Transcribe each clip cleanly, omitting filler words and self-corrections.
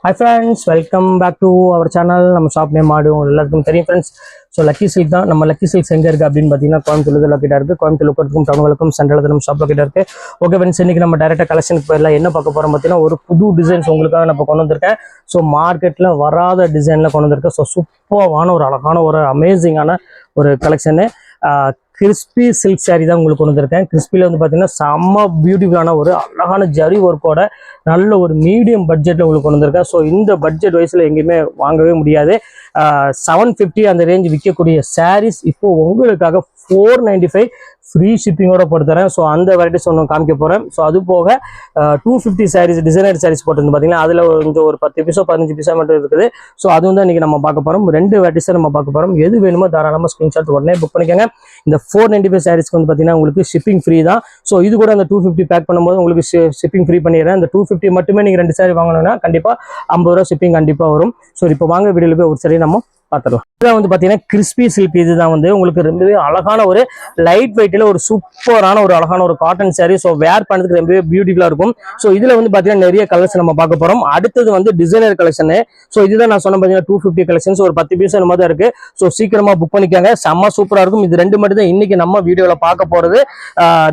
Hi friends, welcome back to our channel. நம்ம shop name எல்லாருக்கும் தெரியும் ஃப்ரெண்ட்ஸ். ஸோ லக்கி சில்க் தான். நம்ம லக்கி சில்க்ஸ் எங்கே இருக்குது அப்படின்னு பார்த்தீங்கன்னா கோயம்புத்தூர் லொக்கேட்டாக இருக்குது. கோயம்புத்தூர் லொக்கேட்டுக்கும் டவுனுக்கும் சென்ட்ரல் நம்ம ஷாப் லொக்கேட்டாக இருக்குது. ஓகே ஃப்ரெண்ட்ஸ், இன்றைக்கி நம்ம டேரெக்டாக கலெக்ஷனுக்கு போயிடலாம். என்ன பார்க்க போகிறோம் பார்த்தீங்கன்னா ஒரு புது டிசைன்ஸ் உங்களுக்காக நான் கொண்டு வந்திருக்கேன். ஸோ மார்க்கெட்டில் வராத டிசைனில் கொண்டு வந்திருக்கேன். ஸோ சூப்பரான ஒரு அழகான ஒரு அமேசிங்கான ஒரு கலெக்ஷனு. கிறிஸ்பி சில்க் சாரீ தான் உங்களுக்கு கொண்டு வந்திருக்கேன். கிறிஸ்பியில் வந்து பார்த்தீங்கன்னா செம்ம பியூட்டிஃபுல்லான ஒரு அழகான ஜரி ஒர்க்கோட நல்ல ஒரு மீடியம் பட்ஜெட்டில் உங்களுக்கு கொண்டு வந்திருக்கேன். ஸோ இந்த பட்ஜெட் வயசில் எங்கேயுமே வாங்கவே முடியாது. 750 அந்த ரேஞ்ச் விற்கக்கூடிய சாரீஸ் இப்போ உங்களுக்காக 495 ஃப்ரீ ஷிப்பிங்கோட போட்டு தரேன். ஸோ அந்த வெரைட்டிஸ் ஒன்று காமிக்க போகிறேன். ஸோ அது போக 250 சாரீஸ் டிசைனர் சாரீஸ் போட்டு பார்த்தீங்கன்னா அதில் கொஞ்சம் ஒரு 10 பீஸோ 15 பீஸோ மட்டும் இருக்குது. ஸோ அதுவும் தான் இன்றைக்கி நம்ம பார்க்க போகிறோம். 2 வெரைட்டிஸை நம்ம பார்க்க போகிறோம். எது வேணுமோ தாராளமாக ஸ்க்ரீன்ஷாட் உடனே புக் பண்ணிக்கோங்க. இந்த 495 சாரீஸ்க்கு வந்து பார்த்தீங்கன்னா உங்களுக்கு ஷிப்பிங் ஃப்ரீ தான். ஸோ இது கூட அந்த 250 பேக் பண்ணும்போது உங்களுக்கு ஷிப்பிங் ஃப்ரீ பண்ணிடுறேன். இந்த 250 மட்டுமே நீங்கள் 2 சாரீ வாங்கணும்னா கண்டிப்பாக 50 ரூபா ஷிப்பிங் கண்டிப்பாக வரும். ஸோ இப்போ வாங்க வீடியோவில் போய் ஒரு சாரீ நம்ம பார்த்துடலாம். இதுதான் வந்து பார்த்தீங்கன்னா கிறிஸ்பி சில்க். இதுதான் வந்து உங்களுக்கு ரொம்பவே அழகான ஒரு லைட் வெயிட்டில் ஒரு சூப்பரான ஒரு அழகான ஒரு காட்டன் சாரீ. ஸோ வேர் பண்ணுறதுக்கு ரொம்பவே பியூட்டிஃபுல்லாக இருக்கும். ஸோ இதில் வந்து பார்த்தீங்கன்னா நிறைய கலர்ஸ் நம்ம பார்க்க போகிறோம். அடுத்தது வந்து டிசைனர் கலெக்ஷனு. ஸோ இதுதான் நான் சொன்ன பார்த்தீங்கன்னா 250 கலெக்ஷன்ஸ் ஒரு 10 பீஸ் அந்த மாதிரி தான் இருக்குது. ஸோ சீக்கிரமாக புக் பண்ணிக்காங்க. செம்ம சூப்பராக இருக்கும். இது 2 மட்டும் தான் இன்னைக்கு நம்ம வீடியோவில் பார்க்க போகிறது.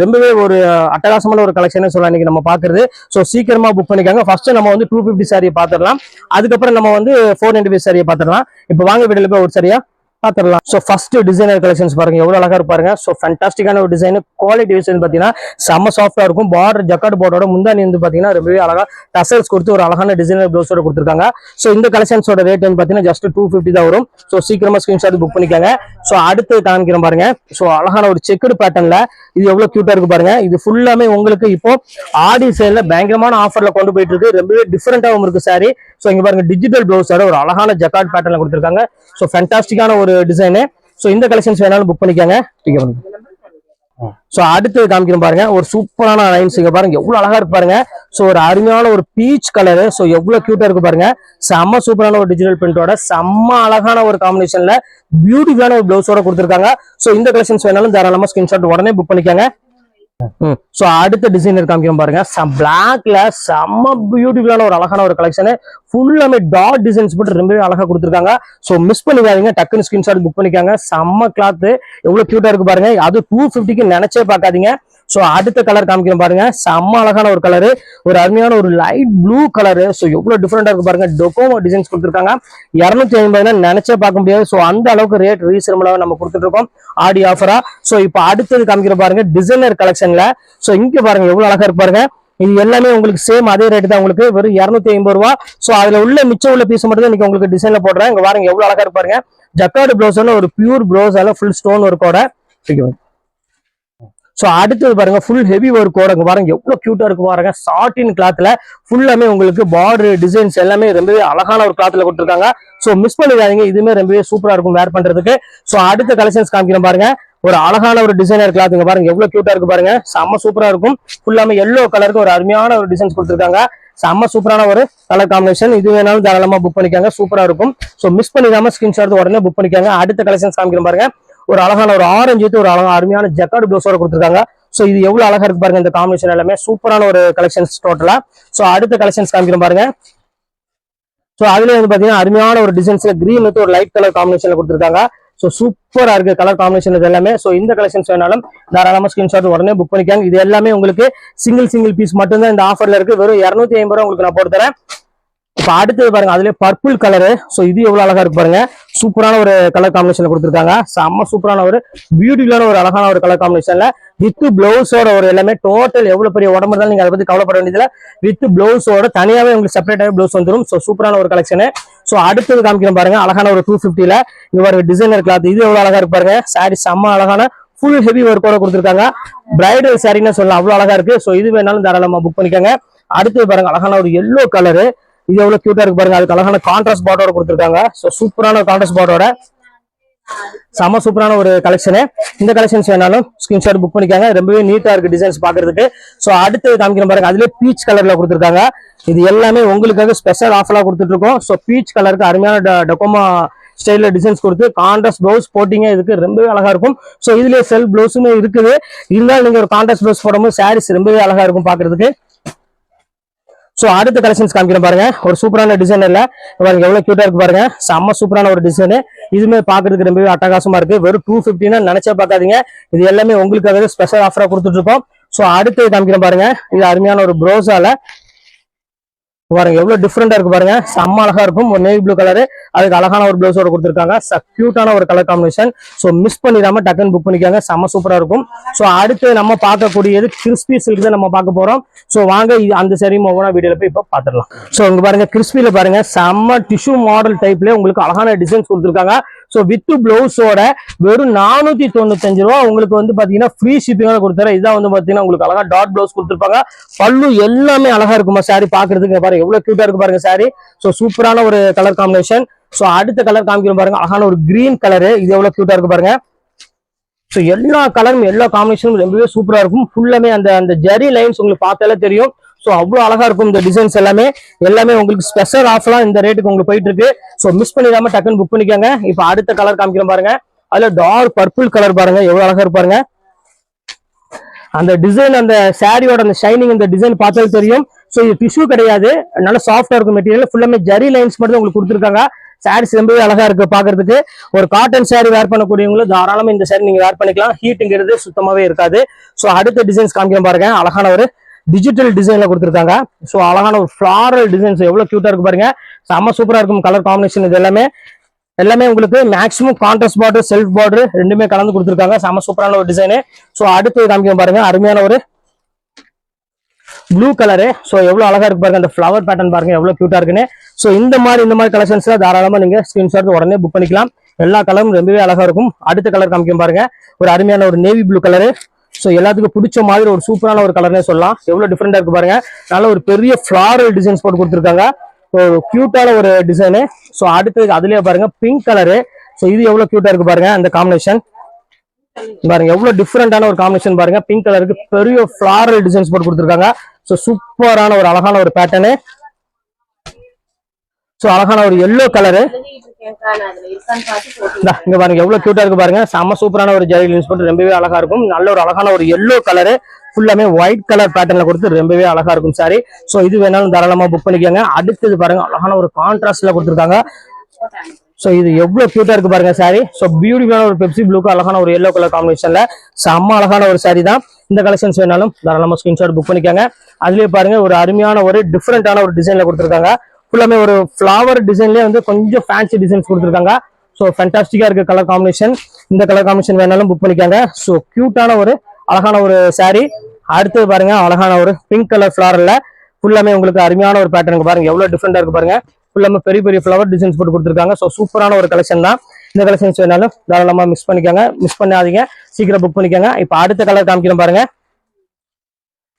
ரொம்பவே ஒரு அட்டகாசமான ஒரு கலெக்ஷன் சொல்லலாம் இன்னைக்கு நம்ம பார்க்குறது. ஸோ சீக்கிரமாக புக் பண்ணிக்காங்க. ஃபர்ஸ்ட் நம்ம வந்து 250 சாரியை பார்த்துடலாம். அதுக்கப்புறம் நம்ம வந்து 495 சாரியை பார்த்துடலாம். இப்போ வாங்க வீடியோல போய் ஒரு சரியா பார்த்துடலாம். ஸோ ஃபர்ஸ்ட் டிசைனர் கலெக்ஷன்ஸ் பாருங்க, எவ்வளோ அழகா இருப்பாருங்க. ஸோ ஃபேண்டாஸ்டிக்கான ஒரு டிசைன். குவாலிட்டி வைஸ் பார்த்தீங்கன்னா செம்ம சாஃப்டா இருக்கும். பார்டர் ஜக்கார்ட் பார்டரோட முந்தானி வந்து பார்த்தீங்கன்னா ரொம்பவே அழகா டசல்ஸ் கொடுத்து ஒரு அழகான டிசைனர் ப்ளவுஸோட கொடுத்துருக்காங்க. ஸோ இந்த கலெக்ஷன்ஸோட ரேட் வந்து பார்த்தீங்கன்னா ஜஸ்ட் 250 தான் வரும். ஸோ சீக்கிரமா ஸ்கிரீன்ஷாட் புக் பண்ணிக்காங்க. ஸோ அடுத்து காமிக்கிறேன் பாருங்க. ஸோ அழகான ஒரு செக்குடு பேட்டர்ன்ல இது எவ்வளவு கியூட்டா இருக்கு பாருங்க. இது ஃபுல்லாமே உங்களுக்கு இப்போ ஆடி சேல்ல பயங்கரமான ஆஃபர்ல கொண்டு போயிட்டு இருக்கு. ரொம்பவே டிஃபரெண்டாகவும் இருக்கு சாரி. ஸோ இங்க பாருங்க டிஜிட்டல் ப்ளவுஸோட ஒரு அழகான ஜக்கார்ட் பேட்டர்ல கொடுத்துருக்காங்க. ஸோ ஃபேண்டாஸ்டிக்கான ஒரு டிசைனு. ஸோ இந்த கலெக்ஷன்ஸ் வேணாலும் புக் பண்ணிக்காங்க. ஸோ அடுத்து காமிக்கிறோம் பாருங்க. ஒரு சூப்பரான லைன்ஸ் இங்க பாருங்க, எவ்வளவு அழகா இருக்கு பாருங்க. ஸோ ஒரு அருமையான ஒரு பீச் கலரு. ஸோ எவ்வளவு கியூட்டா இருக்கு பாருங்க. செம்ம சூப்பரான ஒரு டிஜிட்டல் பிரிண்டோட செம்ம அழகான ஒரு காம்பினேஷன்ல பியூட்டிஃபுல்லான ஒரு பிளவுஸோட கொடுத்துருக்காங்க. ஸோ இந்த கலெக்ஷன்ஸ் வேணாலும் தாராளமா ஸ்கிரீன்ஷாட் உடனே புக் பண்ணிக்காங்க. சோ அடுத்த டிசைனர் காமிக்கிறோம் பாருங்க. பிளாக்ல செம்ம பியூட்டிஃபுல்லான ஒரு அழகான ஒரு கலெக்ஷன். ஃபுல்லாமே டாட் டிசைன்ஸ் போட்டு ரொம்பவே அழகா கொடுத்துருக்காங்க. சோ மிஸ் பண்ணிக்காதீங்க, டக்குன்னு ஸ்கிரீன்ஷாட் புக் பண்ணிக்காங்க. செம்ம கிளாத், எவ்வளவு கியூட்டா இருக்கு பாருங்க. அது 250க்கு நினைச்சே பார்க்காதீங்க. சோ அடுத்த கலர் காமிக்கிறோம் பாருங்க. செம்ம அழகான ஒரு கலரு, ஒரு அருமையான ஒரு லைட் ப்ளூ கலரு. சோ எவ்வளவு டிஃபரெண்டா இருக்கு பாருங்க. டொகோமோ டிசைன்ஸ் கொடுத்துருக்காங்க. 250 நினைச்சே பார்க்க முடியாது. சோ அந்த அளவுக்கு ரேட் ரீசனபிளாக நம்ம கொடுத்துட்டு இருக்கோம் ஆடி ஆஃபரா. சோ இப்போ அடுத்தது காமிக்கிற பாருங்க டிசைனர் கலெக்ஷன்ல. சோ இங்க பாருங்க எவ்வளவு அழகா இருக்கு பாருங்க. இது எல்லாமே உங்களுக்கு சேம் அதே ரேட் தான், உங்களுக்கு வெறும் 250 ரூபா. சோ அதுல உள்ள மிச்சம் உள்ள பீஸ் மட்டும் தான் இன்னைக்கு உங்களுக்கு டிசைன்ல போடுறேன். இங்க பாருங்க எவ்வளவு அழகா இருப்பாருங்க. ஜக்கார்டு ப்ளவுஸால ஒரு பியூர் ப்ளவுஸால ஃபுல் ஸ்டோன் ஒர்க்கோட. சோ அடுத்தது பாருங்க ஃபுல் ஹெவி ஒர்க்கோட. பாருங்க எவ்வளவு கியூட்டா இருக்கு பாருங்க. சாட்டின் கிளாத்ல ஃபுல்லாமே உங்களுக்கு பார்டர் டிசைன்ஸ் எல்லாமே ரொம்பவே அழகான ஒரு கிளாத்ல கொடுத்துருக்காங்க. சோ மிஸ் பண்ணிடாதீங்க, இதுவுமே ரொம்பவே சூப்பரா இருக்கும் வேர் பண்றதுக்கு. சோ அடுத்த கலெக்ஷன்ஸ் காமிக்கிறேன் பாருங்க. ஒரு அழகான ஒரு டிசைனர் கிளாத் இங்க பாருங்க, எவ்வளவு கியூட்டா இருக்கு பாருங்க. செம்ம சூப்பரா இருக்கும். ஃபுல்லாமே எல்லோ கலருக்கு ஒரு அருமையான ஒரு டிசைன்ஸ் கொடுத்துருக்காங்க. செம்ம சூப்பரான ஒரு கலர் காம்பினேஷன். இது வேணாலும் தாராளமா புக் பண்ணிக்காங்க, சூப்பரா இருக்கும். சோ மிஸ் பண்ணிடாம ஸ்கிரீன்ஷாட் உடனே புக் பண்ணிக்காங்க. அடுத்த கலெக்ஷன்ஸ் காமிக்கிறேன் பாருங்க. ஒரு அழகான ஒரு ஆரஞ்சு ஒரு அழகான அருமையான ஜக்கார்டு ப்ளவுஸோட கொடுத்துருக்காங்க. சோ இது எவ்வளவு அழகா இருக்கு பாருங்க. இந்த காம்பினேஷன் எல்லாமே சூப்பரான ஒரு கலெக்ஷன்ஸ் டோட்டலா. சோ அடுத்த கலெக்ஷன்ஸ் காமிக்கிறோம் பாருங்க. சோ அதுல வந்து பாத்தீங்கன்னா அருமையான ஒரு டிசைன்ஸ்ல கிரீன் ஒரு லைட் கலர் காம்பினேஷன்ல கொடுத்துருக்காங்க. சோ சூப்பரா இருக்கு கலர் காம்பினேஷன் இது எல்லாமே. சோ இந்த கலெக்ஷன்ஸ் வேணாலும் தாராளமா ஸ்கிரீன்ஷாட் உடனே புக் பண்ணிக்காங்க. இது எல்லாமே உங்களுக்கு சிங்கிள் பீஸ் மட்டும் தான் இந்த ஆஃபர்ல இருக்கு. வெறும் 250 ரூபா உங்களுக்கு நான் போட்டு தரேன். இப்ப அடுத்தது பாருங்க, அதுல பர்பிள் கலரு. சோ இது எவ்வளவு அழகா இருக்கு பாருங்க. சூப்பரான ஒரு கலர் காம்பினேஷன்ல கொடுத்துருக்காங்க. செம்ம சூப்பரான ஒரு பியூட்டிஃபுல்லான ஒரு அழகான ஒரு கலர் காம்பினேஷன்ல வித் பிளவுஸோட ஒரு எல்லாமே டோட்டல் எவ்வளவு பெரிய உடம்பு இருந்தாலும் நீங்க அதை பத்தி கவலைப்பட வேண்டியதுல வித் பிளவுஸோட தனியாவே உங்களுக்கு செப்பரேட்டாவே பிளவுஸ் வந்துடும். சோ சூப்பரான ஒரு கலெக்ஷன். சோ அடுத்தது காமிக்கிறேன் பாருங்க. அழகான ஒரு 250ல இங்க பாருங்க டிசைனர் கிளாத். இது எவ்வளவு அழகா இருக்கு பாருங்க. சாரி செம்ம அழகான ஃபுல் ஹெவி ஒர்க்கோட கொடுத்துருக்காங்க. பிரைடல் சாரின்னு சொல்லலாம், அவ்வளவு அழகா இருக்கு. சோ இது வேணாலும் தாராளமா புக் பண்ணிக்கோங்க. அடுத்தது பாருங்க அழகான ஒரு எல்லோ கலரு. இது எவ்வளவு கியூட்டா இருக்கு பாருங்க. அதுக்கு அழகான கான்ட்ராஸ்ட் பார்டரோட கொடுத்துருக்காங்க. சோ சூப்பரான கான்ட்ராஸ்ட் பார்டரோட செம சூப்பரான ஒரு கலெக்ஷனு. இந்த கலெக்ஷன்ஸ் வேணாலும் ஸ்கிரீன்ஷாட் புக் பண்ணிக்காங்க. ரொம்பவே நீட்டா இருக்கு டிசைன்ஸ் பாக்குறதுக்கு. சோ அடுத்து காமிக்கிற பாருங்க, அதுல பீச் கலர்ல கொடுத்துருக்காங்க. இது எல்லாமே உங்களுக்காக ஸ்பெஷல் ஆஃபரா கொடுத்துட்டு இருக்கோம். சோ பீச் கலருக்கு அருமையான டொகோமா ஸ்டைல்ல டிசைன்ஸ் கொடுத்து கான்ட்ராஸ்ட் பிளவுஸ் போட்டிங்க. இதுக்கு ரொம்பவே அழகா இருக்கும். சோ இதுலயே செல்ஃப் பிளவுஸுமே இருக்குது. இருந்தாலும் நீங்க ஒரு கான்ட்ராஸ்ட் பிளவுஸ் போடும்போது சாரீஸ் ரொம்பவே அழகா இருக்கும் பாக்குறதுக்கு. ஸோ அடுத்த கலெக்ஷன்ஸ் காமிக்கிறேன் பாருங்க. ஒரு சூப்பரான டிசைன் இல்ல பாருங்க, எவ்வளவு கியூட்டா இருக்கு பாருங்க. செம்ம சூப்பரான ஒரு டிசைன். இதுமே பாக்குறதுக்கு ரொம்பவே அட்டகாசமா இருக்கு. வெறும் 250 நினைச்சே பார்க்காதீங்க. இது எல்லாமே உங்களுக்காகவே ஸ்பெஷல் ஆஃபரா கொடுத்துட்டு இருக்கோம். ஸோ அடுத்து காமிக்கிறேன் பாருங்க. இது அருமையான ஒரு ப்ரோஸால பாருங்க, எவ்வளவு டிஃப்ரெண்டா இருக்கு பாருங்க. செம்ம அழகா இருக்கும். ஒரு நேவி ப்ளூ கலரு, அதுக்கு அழகான ஒரு பிளவுஸோட கொடுத்துருக்காங்க. கியூட்டான ஒரு கலர் காம்பினேஷன். ஸோ மிஸ் பண்ணிடாம டக்குன்னு புக் பண்ணிக்காங்க. செம்ம சூப்பரா இருக்கும். ஸோ அடுத்து நம்ம பார்க்கக்கூடியது கிறிஸ்பி சில்க் தான் நம்ம பார்க்க போறோம். ஸோ வாங்க அந்த சரி ஒவ்வொரு வீடியோல போய் இப்போ பார்த்துடலாம். ஸோ இங்க பாருங்க, கிறிஸ்பில பாருங்க செம்ம டிஷ்யூ மாடல் டைப்ல உங்களுக்கு அழகான டிசைன்ஸ் கொடுத்துருக்காங்க. ஸோ வித் பிளவுஸோட வெறும் 495 ரூபா உங்களுக்கு வந்து பாத்தீங்கன்னா ஃப்ரீ ஷிப்பிங்கோட கொடுத்துறேன். இதான் வந்து பாத்தீங்கன்னா உங்களுக்கு அழகா டாட் பிளவுஸ் கொடுத்துருப்பாங்க. பல்லு எல்லாமே அழகா இருக்குமா சாரி பாக்குறதுக்கு. பாருங்க எவ்வளவு கியூட்டா இருக்கு பாருங்க சாரி. ஸோ சூப்பரான ஒரு கலர் காம்பினேஷன். ஸோ அடுத்த கலர் காமிக்கிறோம் பாருங்க, அழகான ஒரு கிரீன் கலரு. இது எவ்வளவு கியூட்டா இருக்கு பாருங்க. ஸோ எல்லா கலரும் எல்லா காம்பினேஷனும் ரொம்பவே சூப்பரா இருக்கும். ஃபுல்லாமே அந்த ஜெரி லைன்ஸ் உங்களுக்கு பார்த்தாலே தெரியும். ஸோ அவ்வளோ அழகா இருக்கும் இந்த டிசைன்ஸ் எல்லாமே. உங்களுக்கு ஸ்பெஷல் ஆஃப்லாம் இந்த ரேட்டுக்கு உங்களுக்கு போயிட்டு இருக்கு. ஸோ மிஸ் பண்ணிடாம டக்குன்னு புக் பண்ணிக்கோங்க. இப்போ அடுத்த கலர் காமிக்கிறோம் பாருங்க. அதுல டார்க் பர்பிள் கலர் பாருங்க, எவ்வளவு அழகா இருப்பாருங்க. அந்த டிசைன், அந்த சாரியோட அந்த ஷைனிங், இந்த டிசைன் பார்த்தாலே தெரியும். ஸோ இது டிஷ்யூ கிடையாது, நல்ல சாஃப்டா இருக்கும் மெட்டீரியல். ஃபுல்லாமே ஜெரி லைன்ஸ் மட்டும் உங்களுக்கு கொடுத்துருக்காங்க. சாரீஸ் ரொம்பவே அழகா இருக்கு பாக்குறதுக்கு. ஒரு காட்டன் சாரி வேர் பண்ணக்கூடியவங்களும் தாராளமா இந்த சாரி நீங்க வேர் பண்ணிக்கலாம். ஹீட்டுங்கிறது சுத்தமாவே இருக்காது. ஸோ அடுத்த டிசைன்ஸ் காமிக்கிறோம் பாருங்க. அழகான ஒரு டிஜிட்டல் டிசைன்ல கொடுத்துருக்காங்க. ஸோ அழகான ஒரு ஃபிளாரல் டிசைன்ஸ் எவ்வளவு கியூட்டா இருக்கு பாருங்க. செம்ம சூப்பரா இருக்கும் கலர் காம்பினேஷன். இது எல்லாமே உங்களுக்கு maximum contrast border, self border ரெண்டுமே கலந்து கொடுத்துருக்காங்க. செம்ம சூப்பரான ஒரு டிசைன். ஸோ அடுத்து காமிக்கிறோம் பாருங்க, அருமையான ஒரு ப்ளூ கலரு. ஸோ எவ்வளவு அழகா இருக்கு பாருங்க. அந்த ஃபிளவர் பேட்டர்ன் பாருங்க எவ்வளவு கியூட்டா இருக்குன்னு. ஸோ இந்த மாதிரி கலெக்ஷன்ஸ் தாராளமா நீங்க ஸ்கிரீன்ஷாட் உடனே புக் பண்ணிக்கலாம். எல்லா கலரும் ரொம்பவே அழகா இருக்கும். அடுத்த கலர் காமிக்கும் பாருங்க, ஒரு அருமையான ஒரு நேவி ப்ளூ கலரு. ஸோ எல்லாத்துக்கும் பிடிச்ச மாதிரி ஒரு சூப்பரான ஒரு கலர்னே சொல்லலாம். எவ்வளவு டிஃப்ரெண்டா இருக்கு பாருங்க. நல்ல ஒரு பெரிய ஃபிளாரல் டிசைன்ஸ் போட்டு கொடுத்துருக்காங்க. ஒரு கியூட்டான ஒரு டிசைனு. ஸோ அடுத்து அதுலயே பாருங்க பிங்க் கலரு. ஸோ இது எவ்வளவு கியூட்டா இருக்கு பாருங்க. அந்த காம்பினேஷன் பாருங்க எவ்வளவு டிஃப்ரெண்டான ஒரு காம்பினேஷன் பாருங்க. பிங்க் கலருக்கு பெரிய ஃபிளாரல் டிசைன்ஸ் போட்டு கொடுத்துருக்காங்க. ஸோ சூப்பரான ஒரு அழகான ஒரு பேட்டர்னு. ஸோ அழகான ஒரு எல்லோ கலரு. இங்க பாருங்க எவ்வளவு கியூட்டா இருக்கு பாருங்க. செம்ம சூப்பரான ஒரு ஜெரி லைன்ஸ் போட்டு ரொம்பவே அழகா இருக்கும். நல்ல ஒரு அழகான ஒரு எல்லோ கலரு. ஃபுல்லாமே ஒயிட் கலர் பேட்டர்ல கொடுத்து ரொம்பவே அழகா இருக்கும் சாரி. ஸோ இது வேணாலும் தாராளமா புக் பண்ணிக்கோங்க. அடுத்தது பாருங்க, அழகான ஒரு கான்ட்ராஸ்ட்ல கொடுத்துருக்காங்க. ஸோ இது எவ்வளவு கியூட்டா இருக்கு பாருங்க சாரி. ஸோ பியூட்டிஃபுல்லான ஒரு பெப்சி ப்ளூக்கு அழகான ஒரு எல்லோ கலர் காம்பினேஷன்ல செம்ம அழகான ஒரு சாரி தான். இந்த கலெக்ஷன்ஸ் வேணாலும் தாராளமா ஸ்கிரீன்ஷாட் புக் பண்ணிக்கோங்க. அதுலயே பாருங்க ஒரு அருமையான ஒரு டிஃப்ரெண்டான ஒரு டிசைன்ல கொடுத்துருக்காங்க. ஃபுல்லாமே ஒரு ஃபிளவர் டிசைன்லயே வந்து கொஞ்சம் ஃபேன்சி டிசைன்ஸ் கொடுத்துருக்காங்க. ஸோ ஃபேண்டாஸ்டிக்கா இருக்கு கலர் காம்பினேஷன். இந்த கலர் காம்பினேஷன் வேணாலும் புக் பண்ணிக்கோங்க. ஸோ கியூட்டான ஒரு அழகான ஒரு சாரி. அடுத்து பாருங்க, அழகான ஒரு பிங்க் கலர் ஃபிளாரல்ல ஃபுல்லாமே உங்களுக்கு அருமையான ஒரு பேட்டர்ன் பாருங்க, எவ்வளவு டிஃப்ரெண்டா இருக்கு பாருங்க. ஃபுல்லாமே பெரிய பெரிய ஃபிளவர் டிசைன்ஸ் போட்டு கொடுத்துருக்காங்க. ஸோ சூப்பரான ஒரு கலெக்ஷன் தான். இந்த கலெக்ஷன்ஸ் வேணாலும் தாராளமா மிஸ் பண்ணிக்கோங்க. மிஸ் பண்ணாதீங்க, சீக்கிரம் புக் பண்ணிக்கோங்க. இப்போ அடுத்த கலர் காமிக்கிறோம் பாருங்க.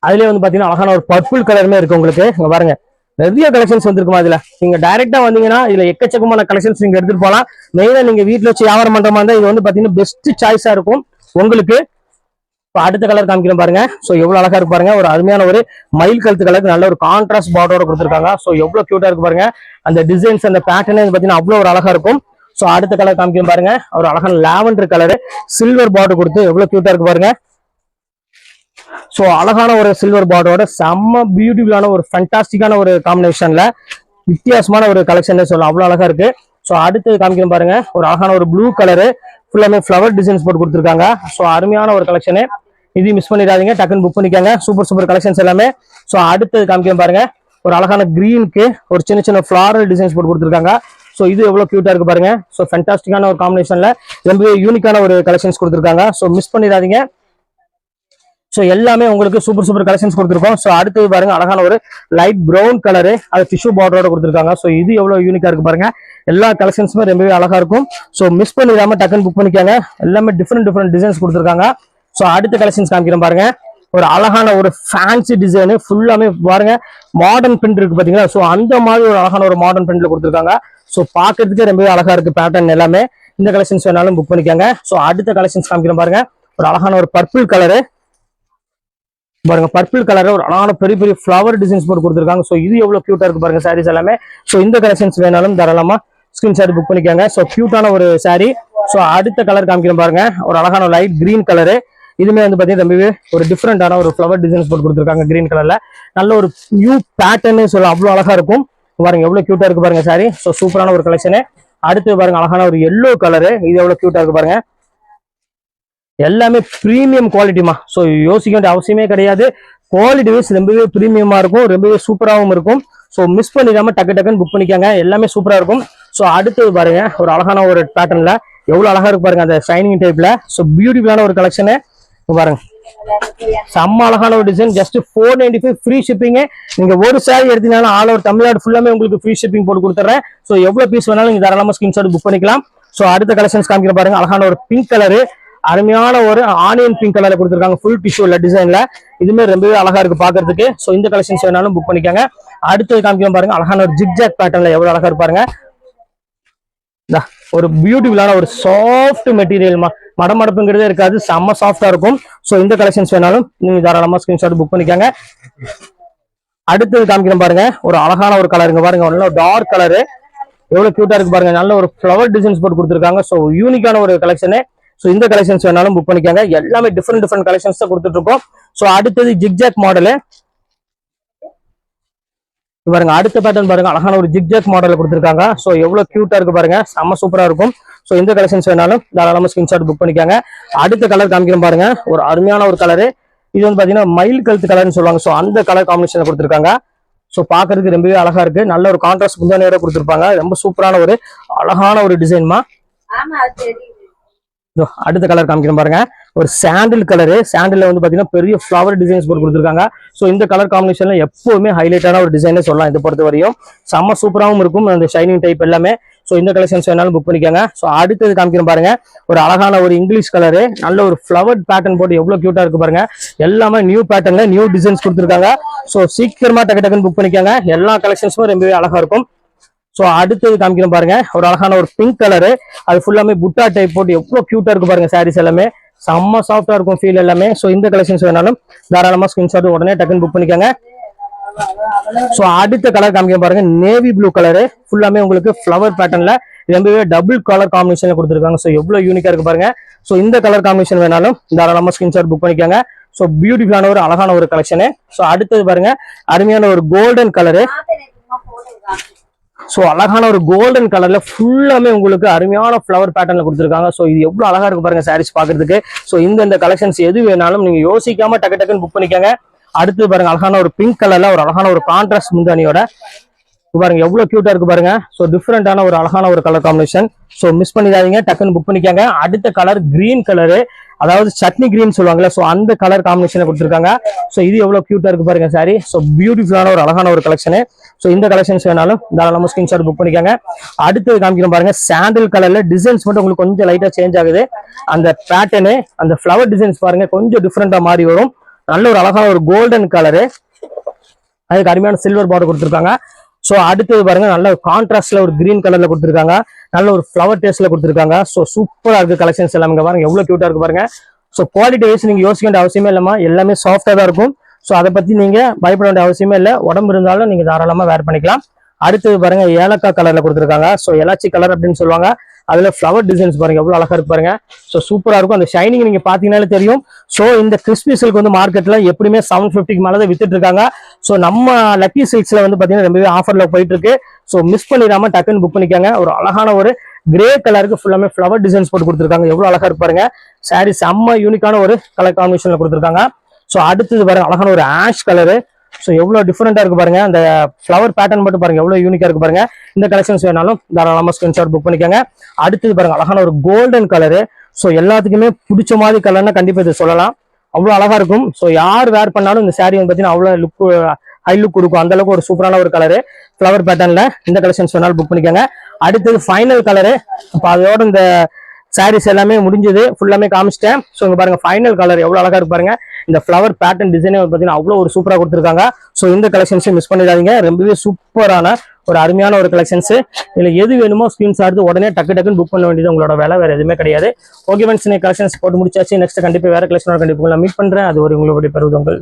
அதுலயே வந்து பாத்தீங்கன்னா அழகான ஒரு பர்பிள் கலருமே இருக்கு உங்களுக்கு. இங்க பாருங்க நிறைய கலெக்ஷன்ஸ் வந்திருக்குமா. இதுல நீங்க டைரக்டா வந்தீங்கன்னா இதுல எக்கச்சக்கமான கலெக்ஷன்ஸ் நீங்க எடுத்துட்டு போகலாம். மெயினா நீங்க வீட்டுல வச்சு வியாபாரம் பண்ற மாதிரி இது வந்து பாத்தீங்கன்னா பெஸ்ட் சாய்ஸா இருக்கும் உங்களுக்கு. இப்போ அடுத்த கலர் காமிக்கிறோம் பாருங்க. ஸோ எவ்வளவு அழகா இருக்கு பாருங்க. ஒரு அருமையான ஒரு மயில் கழுத்து கலருக்கு நல்ல ஒரு கான்ட்ராஸ்ட் பார்டரோட கொடுத்துருக்காங்க. ஸோ எவ்வளவு கியூட்டா இருக்கு பாருங்க. அந்த டிசைன்ஸ், அந்த பேட்டர்ன் பாத்தீங்கன்னா அவ்வளவு ஒரு அழகா இருக்கும். ஸோ அடுத்த கலர் காமிக்கிறோம் பாருங்க, ஒரு அழகான லாவெண்டர் கலரு சில்வர் பார்டர் கொடுத்து எவ்வளவு கியூட்டா இருக்கு பாருங்க. ஸோ அழகான ஒரு சில்வர் பார்டரோட செம்ம பியூட்டிஃபுல்லான ஒரு ஃபேண்டாஸ்டிக்கான ஒரு காம்பினேஷன்ல வித்தியாசமான ஒரு கலெக்ஷன் சொல்லலாம். அவ்வளவு அழகா இருக்கு. ஸோ அடுத்து காமிக்கிறோம் பாருங்க, ஒரு அழகான ஒரு ப்ளூ கலரு ஃபுல்லாமே ஃபிளவர் டிசைன்ஸ் போட்டு கொடுத்துருக்காங்க. ஸோ அருமையான ஒரு கலெக்ஷனு. இதையும் மிஸ் பண்ணிடாதீங்க, டக்குன்னு புக் பண்ணிக்கோங்க. சூப்பர் சூப்பர் கலெக்ஷன்ஸ் எல்லாமே. ஸோ அடுத்தது காமிக்கிறோம் பாருங்க, ஒரு அழகான கிரீனுக்கு ஒரு சின்ன சின்ன ஃபிளாரல் டிசைன்ஸ் போட்டு கொடுத்துருக்காங்க. ஸோ இது எவ்வளவு கியூட்டா இருக்கு பாருங்க. ஸோ ஃபேண்டாஸ்டிக்கான ஒரு காம்பினேஷன்ல ரொம்பவே யூனிக்கான ஒரு கலெக்ஷன்ஸ் கொடுத்துருக்காங்க. ஸோ மிஸ் பண்ணிடாதீங்க. ஸோ எல்லாமே உங்களுக்கு சூப்பர் சூப்பர் கலெக்ஷன்ஸ் கொடுத்துருக்கோம். ஸோ அடுத்தது பாருங்க, அழகான ஒரு லைட் ப்ரௌன் கலரு, அது டிஷ்யூ பார்டரோட கொடுத்துருக்காங்க. ஸோ இது எவ்வளவு யூனிக்கா இருக்கு பாருங்க. எல்லா கலெக்ஷன்ஸுமே ரொம்பவே அழகா இருக்கும். ஸோ மிஸ் பண்ணிடாம டக்குன்னு புக் பண்ணிக்காங்க. எல்லாமே டிஃப்ரெண்ட் டிசைன்ஸ் கொடுத்துருக்காங்க. ஸோ அடுத்த கலெக்ஷன்ஸ் காமிக்கிறேன் பாருங்க, ஒரு அழகான ஒரு ஃபேன்சி டிசைனு ஃபுல்லாமே பாருங்க மாடர்ன் பிரிண்ட் இருக்கு பாத்தீங்களா. ஸோ அந்த மாதிரி ஒரு அழகான ஒரு மாடர்ன் பிரிண்ட்ல கொடுத்துருக்காங்க. ஸோ பாக்குறதுக்கே ரொம்பவே அழகா இருக்கு பேட்டர்ன் எல்லாமே. இந்த கலெக்ஷன்ஸ் வேணாலும் புக் பண்ணிக்காங்க. ஸோ அடுத்த கலெக்ஷன்ஸ் காமிக்கிறேன் பாருங்க, ஒரு அழகான ஒரு பர்பிள் கலரு பாருங்க. பர்பிள் கலர் ஒரு அழகான பெரிய பெரிய ஃபிளவர் டிசைன்ஸ் போட்டு கொடுத்துருக்காங்க. ஸோ இது எவ்வளவு கியூட்டா இருக்கு பாருங்க சாரீஸ் எல்லாமே. ஸோ இந்த கலெக்ஷன்ஸ் வேணாலும் தாராளமா ஸ்கிரீன்ஷாட் புக் பண்ணிக்காங்க. ஸோ கியூட்டான ஒரு சாரி. ஸோ அடுத்த கலர் காமிக்கிறேன் பாருங்க, ஒரு அழகான லைட் கிரீன் கலரு. இதுமே வந்து பாத்தீங்கன்னா ரொம்பவே ஒரு டிஃப்ரெண்டான ஒரு ஃப்ளவர் டிசைன்ஸ் போட்டு கொடுத்துருக்காங்க கிரீன் கலர்ல. நல்ல ஒரு நியூ பேட்டர்னே சொல்ல அவ்வளவு அழகா இருக்கும். பாருங்க எவ்வளவு கியூட்டா இருக்கு பாருங்க சாரி. ஸோ சூப்பரான ஒரு கலெக்ஷனு. அடுத்து பாருங்க அழகான ஒரு எல்லோ கலரு, இது எவ்வளவு கியூட்டா இருக்கு பாருங்க. எல்லாமே பிரீமியம் குவாலிட்டிமா. ஸோ யோசிக்க வேண்டிய அவசியமே கிடையாது. குவாலிட்டி வைஸ் ரொம்பவே பிரீமியமா இருக்கும், ரொம்பவே சூப்பராகவும் இருக்கும். ஸோ மிஸ் பண்ணிடாம டக்கு டக்குன்னு புக் பண்ணிக்காங்க, எல்லாமே சூப்பரா இருக்கும். ஸோ அடுத்தது பாருங்க ஒரு அழகான ஒரு பேட்டர்ன்ல எவ்வளவு அழகா இருக்கு பாருங்க அந்த ஷைனிங் டைப்ல. ஸோ பியூட்டிஃபுல்லான ஒரு கலெக்ஷனு பாருங்க. செம்ம அழகான ஒரு டிசைன். Just 495 free shipping. நீங்க ஒரு சாரி எடுத்தீங்கன்னா ஆல் ஓவர் தமிழ்நாடு ஃபுல்லாமே உங்களுக்கு ஃப்ரீ ஷிப்பிங் போட்டு கொடுத்துறேன். ஸோ எவ்வளவு பீஸ் வேணாலும் நீங்க தாராளமா ஸ்கிரீன்ஷாட் புக் பண்ணிக்கலாம். ஸோ அடுத்த கலெக்ஷன்ஸ் காமிக்கிற பாருங்க. அழகான ஒரு பிங்க் கலரு, அருமையான ஒரு ஆனியன் பிங்க் கலர்ல கொடுத்துருக்காங்க ஃபுல் டிஷ்யூல டிசைன்ல. இதுமே ரொம்பவே அழகா இருக்கு பாக்குறதுக்கு. ஸோ இந்த கலெக்ஷன்ஸ் வேணாலும் புக் பண்ணிக்காங்க. அடுத்தது காமிக்கலாம் பாருங்க. அழகான ஒரு ஜிக்ஜாக் பேட்டர்ன்ல எவ்வளவு அழகா இருப்பாருங்க. ஒரு பியூட்டிஃபுல்லான ஒரு சாஃப்ட் மெட்டீரியல், மடமடப்புங்கிறதே இருக்காது, செம்ம சாஃப்டா இருக்கும். ஸோ இந்த கலெக்ஷன்ஸ் வேணாலும் நீங்க தாராளமா ஸ்கிரீன்ஷாட் புக் பண்ணிக்காங்க. அடுத்தது காமிக்கிறேன் பாருங்க. ஒரு அழகான ஒரு கலருங்க பாருங்க, நல்ல டார்க் கலரு, எவ்வளவு கியூட்டா இருக்கு பாருங்க. நல்ல ஒரு ஃபிளவர் டிசைன்ஸ் போட்டு கொடுத்துருக்காங்க. ஸோ யூனிக்கான ஒரு கலெக்ஷனு. ஸோ இந்த கலெக்ஷன்ஸ் வேணாலும் புக் பண்ணிக்காங்க. எல்லாமே டிஃப்ரெண்ட் கலெக்ஷன்ஸ் தான் கொடுத்துட்டு இருக்கோம். ஸோ அடுத்தது ஜிக்ஜாக் மாடலு பாருங்க. அடுத்த பேட்டர்ன் பாருங்க, அழகான ஒரு ஜிக்ஜாக் மாடல் கொடுத்துருக்காங்க. ஸோ எவ்வளவு கியூட்டா இருக்கு பாருங்க, செம்ம சூப்பரா இருக்கும். ஸோ இந்த கலெக்ஷன்ஸ் வேணாலும் தாராளமா ஸ்கிரீன்ஷாட் புக் பண்ணிக்காங்க. அடுத்த கலர் காமிக்கிறோம் பாருங்க. ஒரு அருமையான ஒரு கலரு, இது வந்து பாத்தீங்கன்னா மயில் கழுத்து கலர்னு சொல்லுவாங்க. ஸோ அந்த கலர் காம்பினேஷன் கொடுத்துருக்காங்க. ஸோ பாக்குறதுக்கு ரொம்பவே அழகா இருக்கு. நல்ல ஒரு கான்ட்ராஸ்ட் முந்தானியோட கொடுத்துருப்பாங்க. ரொம்ப சூப்பரான ஒரு அழகான ஒரு டிசைன்மா. அடுத்த கலர் காமிக்கிறோம் பாருங்க. ஒரு சாண்டில் கலரு, சாண்டில் வந்து பாத்தீங்கன்னா பெரிய ஃபிளவர் டிசைன்ஸ் போட்டு கொடுத்துருக்காங்க. ஸோ இந்த கலர் காம்பினேஷன்ல எப்பவுமே ஹைலைட்டான ஒரு டிசைனே சொல்லலாம். இதை பொறுத்த வரையும் செம்ம சூப்பராகவும் இருக்கும் அந்த ஷைனிங் டைப் எல்லாமே. ஸோ இந்த கலெக்ஷன்ஸ் வேணாலும் புக் பண்ணிக்காங்க. ஸோ அடுத்தது காமிக்கிறோம் பாருங்க. ஒரு அழகான ஒரு இங்கிலீஷ் கலரு, நல்ல ஒரு ஃபிளவர் பேட்டர்ன் போட்டு எவ்வளவு கியூட்டா இருக்கு பாருங்க. எல்லாமே நியூ பேட்டர்ன்ல நியூ டிசைன்ஸ் கொடுத்துருக்காங்க. ஸோ சீக்கிரமா டக்கு டக்குன்னு புக் பண்ணிக்காங்க. எல்லா கலெக்ஷன்ஸுமே ரொம்பவே அழகா இருக்கும். ஸோ அடுத்தது காமிக்கிறோம் பாருங்க. ஒரு அழகான ஒரு பிங்க் கலரு, அது ஃபுல்லாமே புட்டா டைப் போட்டு எவ்வளவு கியூட்டா இருக்கு பாருங்க. சாரீஸ் எல்லாமே செம்ம சாஃப்டா இருக்கும் ஃபீல் எல்லாமே. ஸோ இந்த கலெக்ஷன்ஸ் வேணாலும் தாராளமா ஸ்கிரீன்ஷாட் உடனே டக்குன்னு புக் பண்ணிக்காங்க. ஸோ அடுத்த கலர் காமிக்க பாருங்க. நேவி ப்ளூ கலரு, ஃபுல்லாமே உங்களுக்கு ஃபிளவர் பேட்டர்ன்ல ரொம்பவே டபுள் கலர் காம்பினேஷன்ல கொடுத்துருக்காங்க. ஸோ எவ்வளவு யூனிக்கா இருக்கு பாருங்க. ஸோ இந்த கலர் காம்பினேஷன் வேணாலும் தாராளமா ஸ்கிரீன்ஷாட் புக் பண்ணிக்காங்க. ஸோ பியூட்டிஃபுல்லான ஒரு அழகான ஒரு கலெக்ஷனு. ஸோ அடுத்தது பாருங்க, அருமையான ஒரு கோல்டன் கலரு. ஸோ அழகான ஒரு கோல்டன் கலர்ல ஃபுல்லாமே உங்களுக்கு அருமையான ஃபிளவர் பேட்டர்ன்ல கொடுத்துருக்காங்க. ஸோ இது எவ்வளவு அழகா இருக்கு பாருங்க சாரீஸ் பாக்குறதுக்கு. ஸோ இந்த கலெக்ஷன்ஸ் எது வேணாலும் நீங்க யோசிக்காம டக்கு டக்குன்னு புக் பண்ணிக்காங்க. அடுத்து பாருங்க, அழகான ஒரு பிங்க் கலர்ல ஒரு அழகான ஒரு கான்ட்ராஸ்ட் முந்தானியோட பாருங்க எவ்வளவு கியூட்டா இருக்கு பாருங்க. ஸோ டிஃப்ரெண்டான ஒரு அழகான ஒரு கலர் காம்பினேஷன். ஸோ மிஸ் பண்ணிடாதீங்க, டக்குன்னு புக் பண்ணிக்காங்க. அடுத்த கலர் கிரீன் கலரு, அதாவது சட்னி கிரீன் சொல்லுவாங்கல்ல, ஸோ அந்த கலர் காம்பினேஷன்ல கொடுத்துருக்காங்க. ஸோ இது எவ்வளவு கியூட்டா இருக்கு பாருங்க சாரி. ஸோ பியூட்டிஃபுல்லான ஒரு அழகான ஒரு கலெக்ஷனு. ஸோ இந்த கலெக்ஷன்ஸ் வேணாலும் தாராளமா ஸ்கிரீன்ஷாட் புக் பண்ணிக்காங்க. அடுத்தது காமிக்கிறோம் பாருங்க. சாண்டில் கலர்ல டிசைன்ஸ் மட்டும் உங்களுக்கு கொஞ்சம் லைட்டா சேஞ்ச் ஆகுது. அந்த பேட்டர்னு, அந்த ஃபிளவர் டிசைன்ஸ் பாருங்க கொஞ்சம் டிஃப்ரெண்டா மாறி வரும். நல்ல ஒரு அழகான ஒரு கோல்டன் கலரு, அதுக்கு அருமையான சில்வர் பார்டர் கொடுத்துருக்காங்க. ஸோ அடுத்தது பாருங்க, நல்ல ஒரு கான்ட்ராஸ்ட்ல ஒரு கிரீன் கலர்ல கொடுத்துருக்காங்க. நல்ல ஒரு ஃபிளவர் டேஸ்ட்ல கொடுத்துருக்காங்க. ஸோ சூப்பரா இருக்கு கலெக்ஷன்ஸ் எல்லாமே பாருங்க, எவ்வளவு கியூட்டா இருக்கு பாருங்க. ஸோ குவாலிட்டி வைஸ் நீங்க யோசிக்க வேண்டிய அவசியமே இல்லமா, எல்லாமே சாஃப்டா தான் இருக்கும். ஸோ அதை பத்தி நீங்க பயப்பட வேண்டிய அவசியமே இல்லை. உடம்பு இருந்தாலும் நீங்க தாராளமா வேர் பண்ணிக்கலாம். அடுத்தது பாருங்க, ஏலக்காய் கலர்ல கொடுத்துருக்காங்க. ஸோ எலாச்சி கலர் அப்படின்னு சொல்லுவாங்க. அதுல ஃபிளவர் டிசைன்ஸ் பாருங்க எவ்வளவு அழகா இருக்கு பாருங்க. ஸோ சூப்பரா இருக்கும். அந்த ஷைனிங் நீங்க பாத்தீங்கன்னாலே தெரியும். ஸோ இந்த கிறிஸ்பி சில்க் வந்து மார்க்கெட்ல எப்படியுமே 750 மேல தான் வித்துட்டு இருக்காங்க. ஸோ நம்ம லக்கி சில்க்ஸ்ல வந்து பாத்தீங்கன்னா ரொம்பவே ஆஃபர்ல போயிட்டு இருக்கு. ஸோ மிஸ் பண்ணிடாம டக்குன்னு புக் பண்ணிக்காங்க. ஒரு அழகான ஒரு கிரே கலருக்கு ஃபுல்லாமே ஃபிளவர் டிசைன்ஸ் போட்டு கொடுத்துருக்காங்க. எவ்வளவு அழகா இருக்கு பாருங்க. சாரி செம்ம யூனிக்கான ஒரு கலர் காம்பினேஷன்ல கொடுத்துருக்காங்க. ஸோ அடுத்தது பாருங்க, அழகான ஒரு ஆஷ் கலரு. ஸோ எவ்வளவு டிஃபரெண்டா இருக்கு பாருங்க. அந்த ஃபிளவர் பேட்டர்ன் மட்டும் பாருங்க எவ்வளவு யூனிக்கா இருக்கு பாருங்க. இந்த கலெக்ஷன்ஸ் வேணாலும் தாராளமா ஸ்கிரீன்ஷாட் புக் பண்ணிக்கோங்க. அடுத்தது பாருங்க, அழகான ஒரு கோல்டன் கலரு. ஸோ எல்லாத்துக்குமே பிடிச்ச மாதிரி கலர்னா கண்டிப்பா இது சொல்லலாம். அவ்வளவு அழகா இருக்கும். ஸோ யார் வேர் பண்ணாலும் இந்த சாரி வந்து பாத்தீங்கன்னா அவ்வளவு லுக், ஹை லுக் கொடுக்கும். அந்த அளவுக்கு ஒரு சூப்பரான ஒரு கலரு ஃபிளவர் பேட்டர்ன்ல. இந்த கலெக்ஷன்ஸ் வேணாலும் புக் பண்ணிக்கோங்க. அடுத்தது ஃபைனல் கலரு. இப்போ அதோட இந்த சாரீஸ் எல்லாமே முடிஞ்சது, ஃபுல்லாமே காமிச்சிட்டேன். ஸோ இங்க பாருங்க ஃபைனல் கலர் எவ்வளவு அழகா இருக்கு பாருங்க. இந்த ஃபிளவர் பேட்டர்ன் டிசைனே பார்த்தீங்கன்னா அவ்வளோ ஒரு சூப்பராக கொடுத்துருக்காங்க. ஸோ இந்த கலெக்ஷன்ஸையும் மிஸ் பண்ணிடாதீங்க. ரொம்பவே சூப்பரான ஒரு அருமையான ஒரு கலெக்ஷன்ஸ். இதுல எது வேணுமோ ஸ்கிரீன்ஷாட் எடுத்து உடனே டக்கு டக்குன்னு புக் பண்ண வேண்டியது உங்களோட வேலை, வேற எதுவுமே கிடையாது. ஓகே ஃப்ரெண்ட்ஸ், கலெக்ஷன்ஸ் போட்டு முடிச்சாச்சு. நெக்ஸ்ட் கண்டிப்பா வேற கலெக்ஷனோட கண்டிப்பா மீட் பண்றேன். அது ஒரு உங்களுடைய பெறுவது உங்கள்